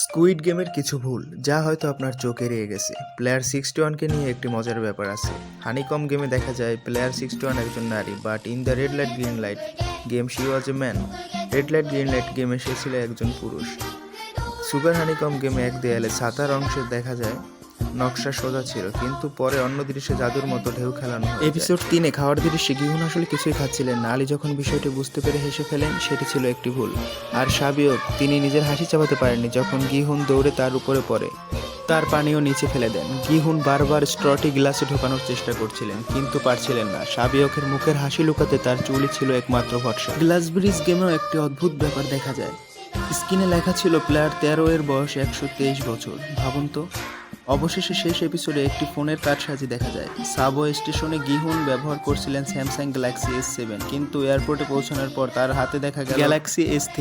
Squid গেমের কিছু ভুল যা হয়তো আপনার চোখে এড়িয়ে গেছে। প্লেয়ার 61কে নিয়ে একটি মজার ব্যাপার আছে। হানিকম গেমে দেখা যায় প্লেয়ার 61 একজন নারী, but in the red light green light game she was a man. Red light green light গেমে সে ছিল একজন পুরুষ। সুগার হানিকম গেমে এক দেয়ালে ছাতার অংশে দেখা যায় নকশা সোজা ছিল, কিন্তু পরে অন্য দৃশ্যে জাদুর মতো ঢেউ খেলানো হয়। এপিসোড 3-এ খাওয়ার দৃশ্যে গিহুন আসলে কিছুই খাচ্ছিলেন না। আলী যখন বিষয়টি বুঝতে পেরে হেসে ফেলেন, সেটি ছিল একটি ভুল। আর সাবিও তিনি নিজের হাসি চাপাতে পারেননি যখন গিহুন দৌড়ে তার উপরে পড়ে তার পানীয় নিচে ফেলে দেন। গিহুন বারবার স্ট্রটি গ্লাসে ঢোকানোর চেষ্টা করছিলেন, কিন্তু পারছিলেন না। সাবিয়কের মুখের হাসি লুকাতে তার চুলই ছিল একমাত্র ভরসা। গ্লাস ব্রিজ গেমেও একটি অদ্ভুত ব্যাপার দেখা যায়। স্ক্রিনে লেখা ছিল প্লেয়ার 13 এর বয়স 123 বছর। ভাবুন তো। অবশেষে শেষ এপিসোডে একটি ফোনের কারসাজি দেখা যায়। সাবওয়ে স্টেশনে গিহুন ব্যবহার করছিলেন স্যামসাং গ্যালাক্সি S7, কিন্তু এয়ারপোর্টে পৌঁছানোর পর তার হাতে দেখা গেল গ্যালাক্সি S3।